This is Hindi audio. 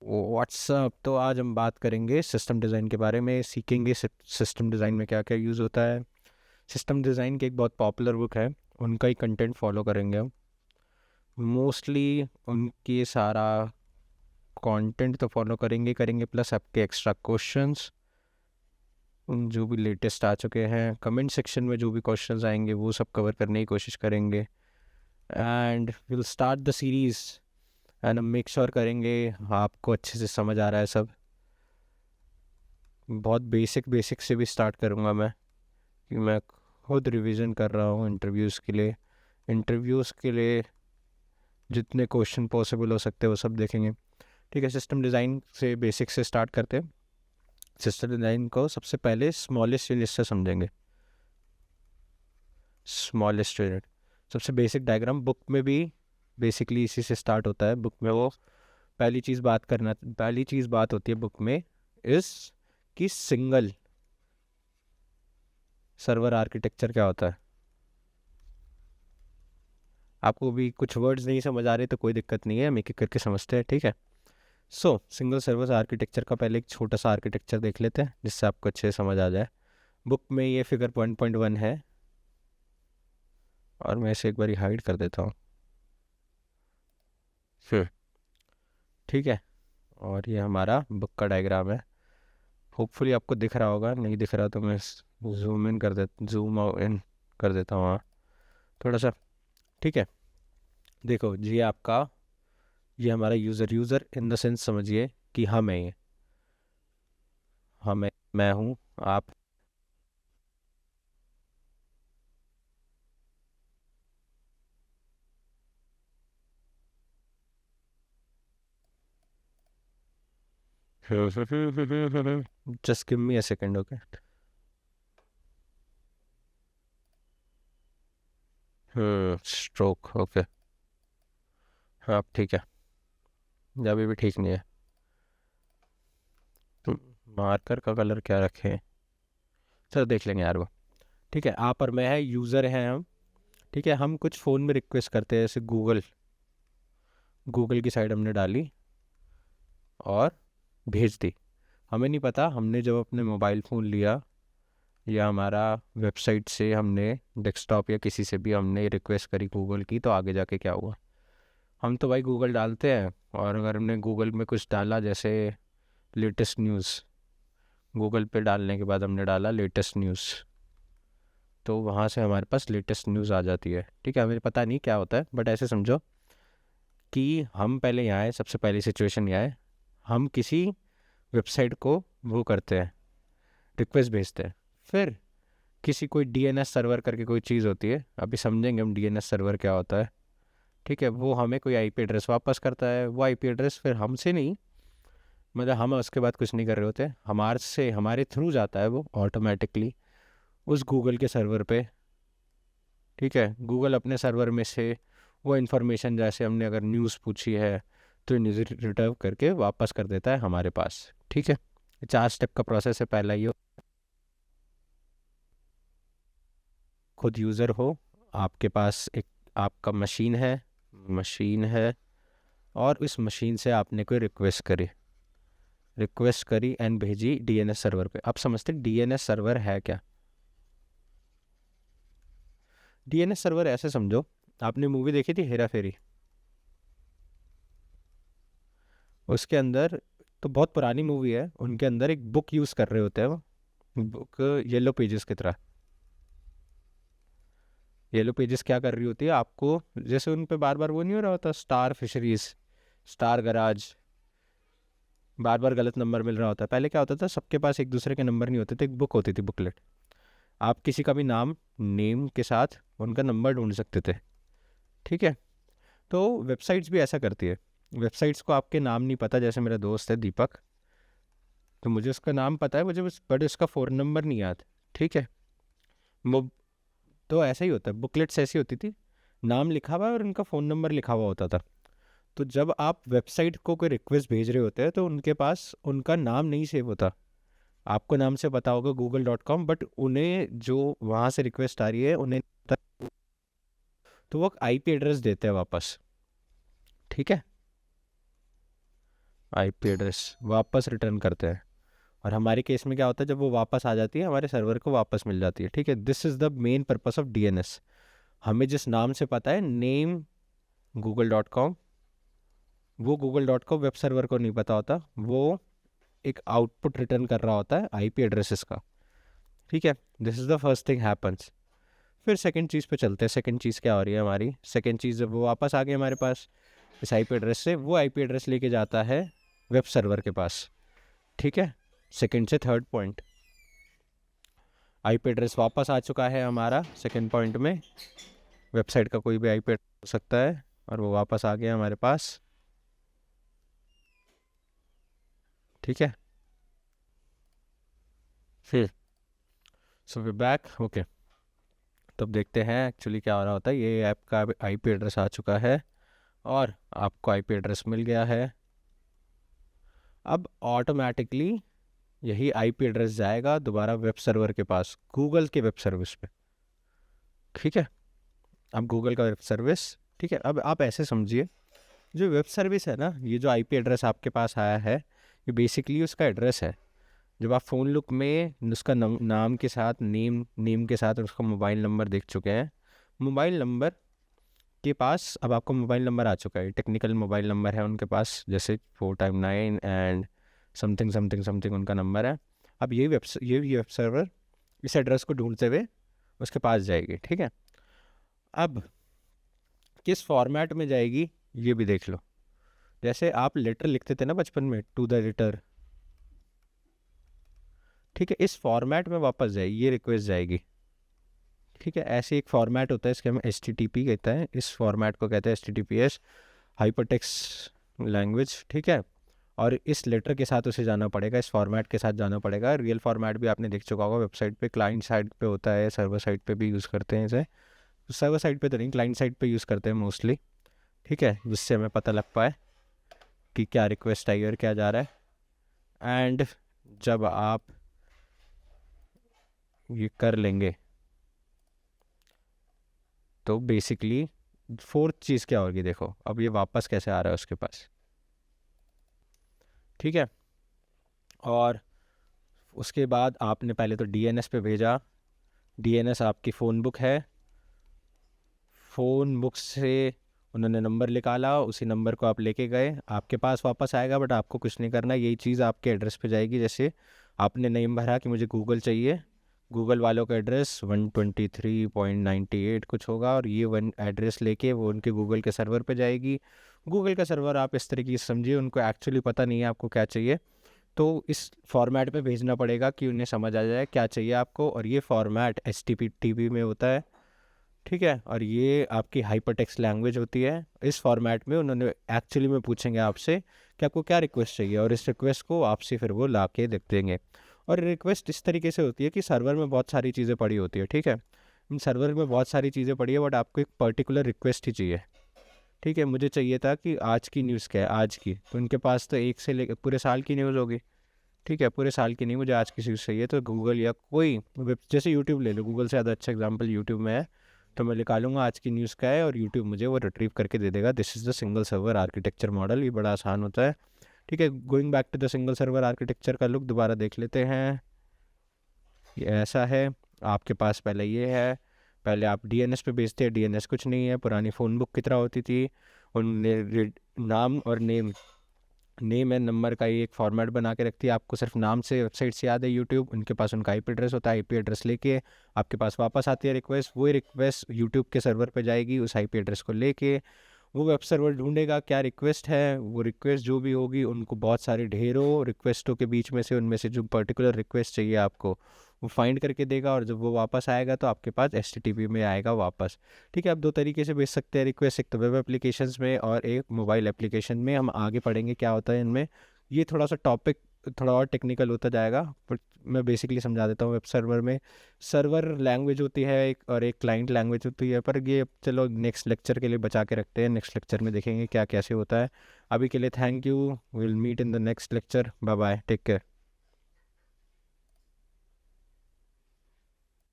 व्हाट्सअप। तो आज हम बात करेंगे सिस्टम डिज़ाइन के बारे में, सीखेंगे सिस्टम डिज़ाइन में क्या क्या यूज़ होता है। सिस्टम डिज़ाइन की एक बहुत पॉपुलर बुक है, उनका ही कंटेंट फॉलो करेंगे हम। मोस्टली उनकी सारा कंटेंट तो फॉलो करेंगे करेंगे प्लस आपके एक्स्ट्रा क्वेश्चंस उन जो भी लेटेस्ट आ चुके हैं, कमेंट सेक्शन में जो भी क्वेश्चंस आएंगे वो सब कवर करने की कोशिश करेंगे। And will start the series and हम मेक श्योर करेंगे आपको अच्छे से समझ आ रहा है सब। बहुत बेसिक बेसिक से भी स्टार्ट करूँगा मैं, कि मैं खुद रिवीजन कर रहा हूँ इंटरव्यूज़ के लिए जितने क्वेश्चन पॉसिबल हो सकते हैं वो सब देखेंगे। ठीक है, सिस्टम डिज़ाइन से बेसिक से स्टार्ट करते हैं। सिस्टम डिज़ाइन को सबसे पहले स्मॉलेस्ट यूनिट से समझेंगे। स्मॉलेस्ट यूनिट सबसे बेसिक डायग्राम बुक में भी बेसिकली इसी से स्टार्ट होता है। बुक में वो पहली चीज़ बात होती है बुक में इस कि सिंगल सर्वर आर्किटेक्चर क्या होता है। आपको भी कुछ वर्ड्स नहीं समझ आ रहे तो कोई दिक्कत नहीं है, हम एक एक करके समझते हैं। ठीक है, सो सिंगल सर्वर आर्किटेक्चर का पहले एक छोटा सा आर्किटेक्चर देख लेते हैं जिससे आपको अच्छे से समझ आ जाए। बुक में ये फिगर 1.1 है और मैं इसे एक बार हाइड कर देता हूँ। फिर ठीक है, और ये हमारा बुक का डायग्राम है। होपफुली आपको दिख रहा होगा, नहीं दिख रहा तो मैं जूम इन कर देता हूँ, हाँ थोड़ा सा। ठीक है, देखो जी ये हमारा यूज़र इन द सेंस समझिए कि हम है ये, मैं हूँ आप। Just give me a second, okay. Stroke, okay. हाँ ठीक है, अभी भी ठीक नहीं है। मार्कर का कलर क्या रखें, चलो देख लेंगे यार वो। ठीक है, आप और मैं है, यूज़र हैं हम। ठीक है, हम कुछ फ़ोन में रिक्वेस्ट करते हैं, जैसे गूगल की साइड हमने डाली और भेज दी। हमें नहीं पता, हमने जब अपने मोबाइल फ़ोन लिया या हमारा वेबसाइट से हमने डेस्कटॉप या किसी से भी हमने रिक्वेस्ट करी गूगल की, तो आगे जाके क्या हुआ। हम तो भाई गूगल डालते हैं, और अगर हमने गूगल में कुछ डाला जैसे लेटेस्ट न्यूज़, गूगल पे डालने के बाद हमने डाला लेटेस्ट न्यूज़, तो वहाँ से हमारे पास लेटेस्ट न्यूज़ आ जाती है। ठीक है, हमें पता नहीं क्या होता है, बट ऐसे समझो कि हम पहले यहाँ आए, सबसे पहली सिचुएशन यहाँ है, हम किसी वेबसाइट को वो करते हैं, रिक्वेस्ट भेजते हैं। फिर किसी कोई डीएनएस सर्वर करके कोई चीज़ होती है, अभी समझेंगे हम डीएनएस सर्वर क्या होता है। ठीक है, वो हमें कोई आईपी एड्रेस वापस करता है। वो आईपी एड्रेस फिर हमसे नहीं, मतलब हम उसके बाद कुछ नहीं कर रहे होते, हमारे थ्रू जाता है वो ऑटोमेटिकली उस गूगल के सर्वर पे। ठीक है, गूगल अपने सर्वर में से वो इन्फॉर्मेशन, जैसे हमने अगर न्यूज़ पूछी है तो न्यूज़ रिटर्व करके वापस कर देता है हमारे पास। ठीक है, 4 स्टेप का प्रोसेस है। पहला ये, खुद यूज़र हो, आपके पास एक आपका मशीन है और इस मशीन से आपने कोई रिक्वेस्ट करी एंड भेजी डीएनएस सर्वर पे। आप समझते डीएनएस सर्वर है क्या। डीएनएस सर्वर ऐसे समझो, आपने मूवी देखी थी हेरा फेरी, उसके अंदर, तो बहुत पुरानी मूवी है, उनके अंदर एक बुक यूज़ कर रहे होते हैं वो बुक, येलो पेजेस की तरह। येलो पेजेस क्या कर रही होती है आपको, जैसे उन पे बार बार वो नहीं हो रहा होता, स्टार फिशरीज, स्टार गराज, बार बार गलत नंबर मिल रहा होता है। पहले क्या होता था, सबके पास एक दूसरे के नंबर नहीं होते थे, एक बुक होती थी, बुकलेट। आप किसी का भी नेम के साथ उनका नंबर ढूंढ सकते थे। ठीक है, तो वेबसाइट्स भी ऐसा करती है। वेबसाइट्स को आपके नाम नहीं पता, जैसे मेरा दोस्त है दीपक, तो मुझे उसका नाम पता है, मुझे बट उसका फ़ोन नंबर नहीं याद। ठीक है, वो तो ऐसा ही होता है, बुकलेट्स ऐसी होती थी, नाम लिखा हुआ है और उनका फ़ोन नंबर लिखा हुआ होता था। तो जब आप वेबसाइट को कोई रिक्वेस्ट भेज रहे होते हैं तो उनके पास उनका नाम नहीं सेव होता। आपको नाम से पता होगा google.com, बट उन्हें जो वहाँ से रिक्वेस्ट आ रही है उन्हें, तो वो आईपी एड्रेस देते हैं वापस। ठीक है, आईपी एड्रेस वापस रिटर्न करते हैं। और हमारे केस में क्या होता है, जब वो वापस आ जाती है हमारे सर्वर को वापस मिल जाती है। ठीक है, this is the main purpose of DNS. हमें जिस नाम से पता है नेम google.com, वो google.com वेब सर्वर को नहीं पता होता, वो एक आउटपुट रिटर्न कर रहा होता है आईपी एड्रेसेस का। ठीक है, this is the first thing happens. फिर सेकंड चीज़ पे चलते हैं। सेकंड चीज़ क्या हो रही है हमारी? सेकंड चीज़ जब वो वापस आ गई हमारे पास इस आईपी एड्रेस से, वो आईपी एड्रेस लेके जाता है वेब सर्वर के पास। ठीक है, सेकंड से थर्ड पॉइंट, आईपी एड्रेस वापस आ चुका है हमारा सेकंड पॉइंट में, वेबसाइट का कोई भी आईपी एड्रेस हो सकता है, और वो वापस आ गया हमारे पास। ठीक है, फिर सो वी बैक। ओके, तब देखते हैं एक्चुअली क्या हो रहा होता है। ये ऐप का आईपी एड्रेस आ चुका है और आपको आईपी एड्रेस मिल गया है। अब ऑटोमेटिकली यही आईपी एड्रेस जाएगा दोबारा वेब सर्वर के पास, गूगल के वेब सर्विस पे। ठीक है, अब गूगल का वेब सर्विस, ठीक है, अब आप ऐसे समझिए, जो वेब सर्विस है ना, ये जो आईपी एड्रेस आपके पास आया है, ये बेसिकली उसका एड्रेस है। जब आप फ़ोन लुक में उसका नाम के साथ नेम के साथ उसका मोबाइल नंबर देख चुके हैं, मोबाइल नंबर के पास अब आपका मोबाइल नंबर आ चुका है, टेक्निकल मोबाइल नंबर है उनके पास, जैसे 459 एंड समथिंग समथिंग समथिंग उनका नंबर है। अब ये वेब सर्वर इस एड्रेस को ढूंढते हुए उसके पास जाएगी। ठीक है, अब किस फॉर्मेट में जाएगी ये भी देख लो। जैसे आप लेटर लिखते थे ना बचपन में, टू द रिटर, ठीक है, इस फॉर्मेट में वापस जाएगी, ये रिक्वेस्ट जाएगी। ठीक है, ऐसे एक फॉर्मेट होता है, इसके हम HTTP कहते हैं, इस फॉर्मेट को कहते हैं HTTPS, हाइपरटेक्स्ट लैंग्वेज। ठीक है, और इस लेटर के साथ उसे जाना पड़ेगा, इस फॉर्मेट के साथ जाना पड़ेगा। रियल फॉर्मेट भी आपने देख चुका होगा वेबसाइट पे, क्लाइंट साइड पे होता है, सर्वर साइड पे भी यूज़ करते हैं इसे। सर्वर साइड पे तो नहीं, क्लाइंट साइड पे यूज़ करते हैं मोस्टली। ठीक है, जिससे हमें पता लग पाए कि क्या रिक्वेस्ट आई और क्या जा रहा है। एंड जब आप ये कर लेंगे तो बेसिकली फोर्थ चीज़ क्या होगी, देखो अब ये वापस कैसे आ रहा है उसके पास। ठीक है, और उसके बाद आपने पहले तो डीएनएस पे भेजा, डीएनएस आपकी फ़ोन बुक है, फ़ोन बुक से उन्होंने नंबर निकाला, उसी नंबर को आप लेके गए, आपके पास वापस आएगा, बट आपको कुछ नहीं करना, यही चीज़ आपके एड्रेस पे जाएगी। जैसे आपने नेम भरा कि मुझे गूगल चाहिए, गूगल वालों का एड्रेस 123.98 कुछ होगा, और ये वन एड्रेस लेके वो उनके गूगल के सर्वर पे जाएगी। गूगल का सर्वर आप इस तरीके से समझिए, उनको एक्चुअली पता नहीं है आपको क्या चाहिए, तो इस फॉर्मेट में भेजना पड़ेगा कि उन्हें समझ आ जाए क्या चाहिए आपको, और ये फॉर्मेट HTTP में होता है। ठीक है, और ये आपकी हाइपरटेक्स्ट लैंग्वेज होती है। इस फॉर्मेट में उन्होंने एक्चुअली में पूछेंगे आपसे कि आपको क्या रिक्वेस्ट चाहिए, और इस रिक्वेस्ट को आपसे फिर वो ला के देख देंगे। और रिक्वेस्ट इस तरीके से होती है कि सर्वर में बहुत सारी चीज़ें पड़ी होती है। ठीक है, सर्वर में बहुत सारी चीज़ें पड़ी है, बट आपको एक पर्टिकुलर रिक्वेस्ट ही चाहिए। ठीक है, मुझे चाहिए था कि आज की न्यूज़ क्या है, आज की, तो उनके पास तो एक से लेकर पूरे साल की न्यूज़ होगी। ठीक है, पूरे साल की नहीं, मुझे आज की न्यूज़ चाहिए, तो गूगल या कोई वेब, जैसे यूट्यूब ले लो, गूगल से ज़्यादा अच्छा एग्जाम्पल यूट्यूब में है, तो मैं निकालूंगा आज की न्यूज़ क्या है और यूट्यूब मुझे वो रिट्रीव करके दे देगा। This is the single server architecture model, ये बड़ा आसान होता है। ठीक है, going back to the single server architecture का लुक दोबारा देख लेते हैं। ये ऐसा है, आपके पास पहले ये है, पहले आप डीएनएस पे भेजते हैं, डीएनएस कुछ नहीं है, पुरानी फ़ोन बुक की तरह होती थी। उनने नाम और नेम एंड नंबर का ही एक फॉर्मेट बना के रखती है, आपको सिर्फ नाम से वेबसाइट से याद है यूट्यूब, उनके पास उनका आईपी एड्रेस होता है, आईपी एड्रेस लेके आपके पास वापस आती है रिक्वेस्ट, वो रिक्वेस्ट यूट्यूब के सर्वर पे जाएगी, उस आईपी एड्रेस को लेके वो वेब सर्वर ढूंढेगा क्या रिक्वेस्ट है, वो रिक्वेस्ट जो भी होगी, उनको बहुत सारे ढेरों रिक्वेस्टों के बीच में से उनमें से जो पर्टिकुलर रिक्वेस्ट चाहिए आपको वो फाइंड करके देगा, और जब वो वापस आएगा तो आपके पास HTTP में आएगा वापस। ठीक है, आप दो तरीके से भेज सकते हैं रिक्वेस्ट, एक तो वेब एप्लीकेशंस में और एक मोबाइल एप्लीकेशन में। हम आगे पढ़ेंगे क्या होता है इनमें, ये थोड़ा सा टॉपिक थोड़ा और टेक्निकल होता जाएगा, बट मैं बेसिकली समझा देता हूँ। वेब सर्वर में सर्वर लैंग्वेज होती है एक, और एक क्लाइंट लैंग्वेज होती है, पर ये चलो नेक्स्ट लेक्चर के लिए बचा के रखते हैं, नेक्स्ट लेक्चर में देखेंगे क्या कैसे होता है। अभी के लिए thank you, will meet in the next lecture, bye bye, take care.